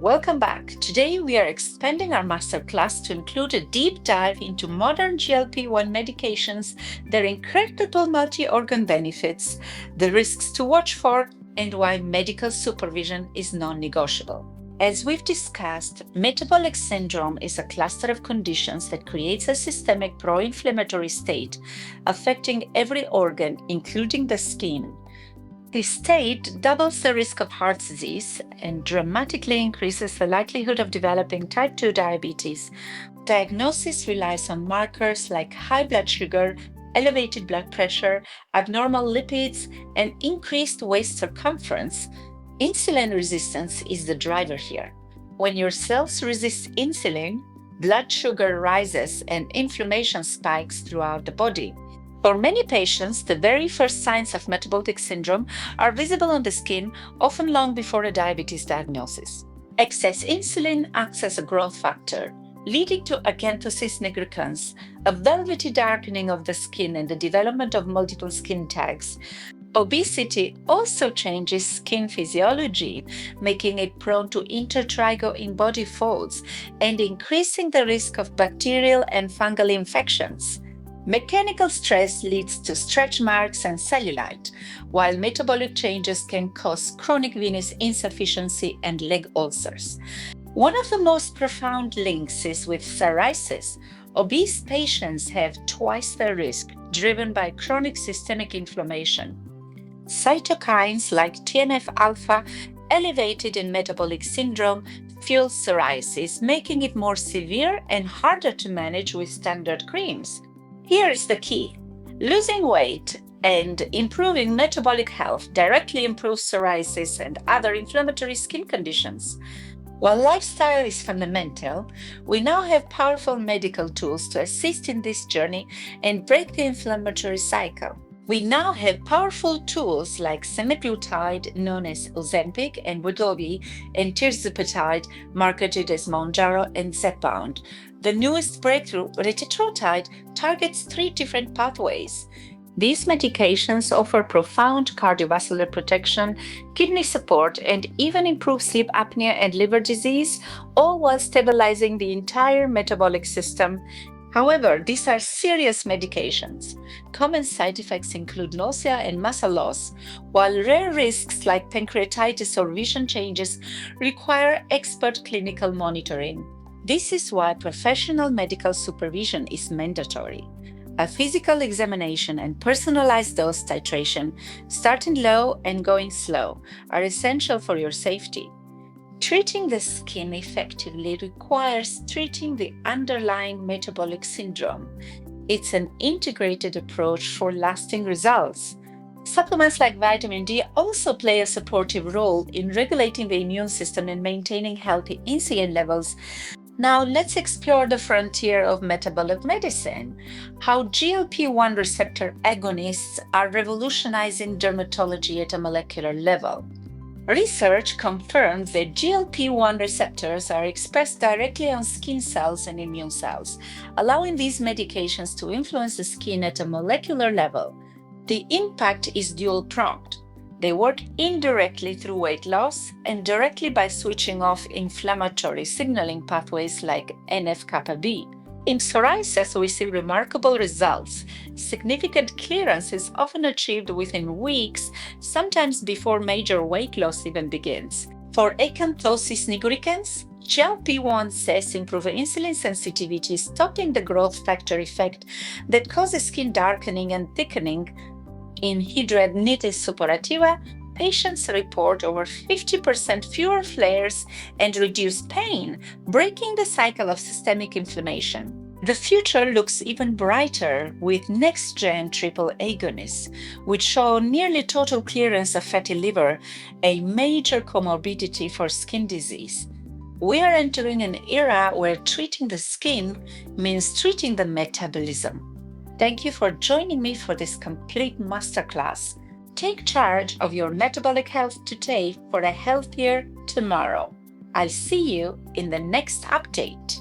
Welcome back. Today we are expanding our masterclass to include a deep dive into modern GLP-1 medications, their incredible multi-organ benefits, the risks to watch for, and why medical supervision is non-negotiable. As we've discussed, metabolic syndrome is a cluster of conditions that creates a systemic pro-inflammatory state affecting every organ, including the skin. This state doubles the risk of heart disease and dramatically increases the likelihood of developing type 2 diabetes. Diagnosis relies on markers like high blood sugar, elevated blood pressure, abnormal lipids, and increased waist circumference. Insulin resistance is the driver here. When your cells resist insulin, blood sugar rises and inflammation spikes throughout the body. For many patients, the very first signs of metabolic syndrome are visible on the skin, often long before a diabetes diagnosis. Excess insulin acts as a growth factor, leading to acanthosis nigricans, a velvety darkening of the skin and the development of multiple skin tags. Obesity also changes skin physiology, making it prone to intertrigo in body folds and increasing the risk of bacterial and fungal infections. Mechanical stress leads to stretch marks and cellulite, while metabolic changes can cause chronic venous insufficiency and leg ulcers. One of the most profound links is with psoriasis. Obese patients have twice the risk, driven by chronic systemic inflammation. Cytokines like TNF-alpha elevated in metabolic syndrome fuel psoriasis, making it more severe and harder to manage with standard creams. Here is the key. Losing weight and improving metabolic health directly improves psoriasis and other inflammatory skin conditions. While lifestyle is fundamental, we now have powerful medical tools to assist in this journey and break the inflammatory cycle. We now have powerful tools like semaglutide, known as Ozempic and Wegovy, and tirzepatide, marketed as Mounjaro and Zepbound. The newest breakthrough, retatrutide, targets 3 different pathways. These medications offer profound cardiovascular protection, kidney support, and even improve sleep apnea and liver disease, all while stabilizing the entire metabolic system. However, these are serious medications. Common side effects include nausea and muscle loss, while rare risks like pancreatitis or vision changes require expert clinical monitoring. This is why professional medical supervision is mandatory. A physical examination and personalized dose titration, starting low and going slow, are essential for your safety. Treating the skin effectively requires treating the underlying metabolic syndrome. It's an integrated approach for lasting results. Supplements like vitamin D also play a supportive role in regulating the immune system and maintaining healthy insulin levels. Now let's explore the frontier of metabolic medicine, how GLP-1 receptor agonists are revolutionizing dermatology at a molecular level. Research confirms that GLP-1 receptors are expressed directly on skin cells and immune cells, allowing these medications to influence the skin at a molecular level. The impact is dual-pronged. They work indirectly through weight loss and directly by switching off inflammatory signaling pathways like NF-kappa B. In psoriasis, we see remarkable results. Significant clearance is often achieved within weeks, sometimes before major weight loss even begins. For acanthosis nigricans, GLP-1s improve insulin sensitivity, stopping the growth factor effect that causes skin darkening and thickening. In hidradenitis suppurativa, patients report over 50% fewer flares and reduced pain, breaking the cycle of systemic inflammation. The future looks even brighter with next-gen triple agonists, which show nearly total clearance of fatty liver, a major comorbidity for skin disease. We are entering an era where treating the skin means treating the metabolism. Thank you for joining me for this complete masterclass. Take charge of your metabolic health today for a healthier tomorrow. I'll see you in the next update.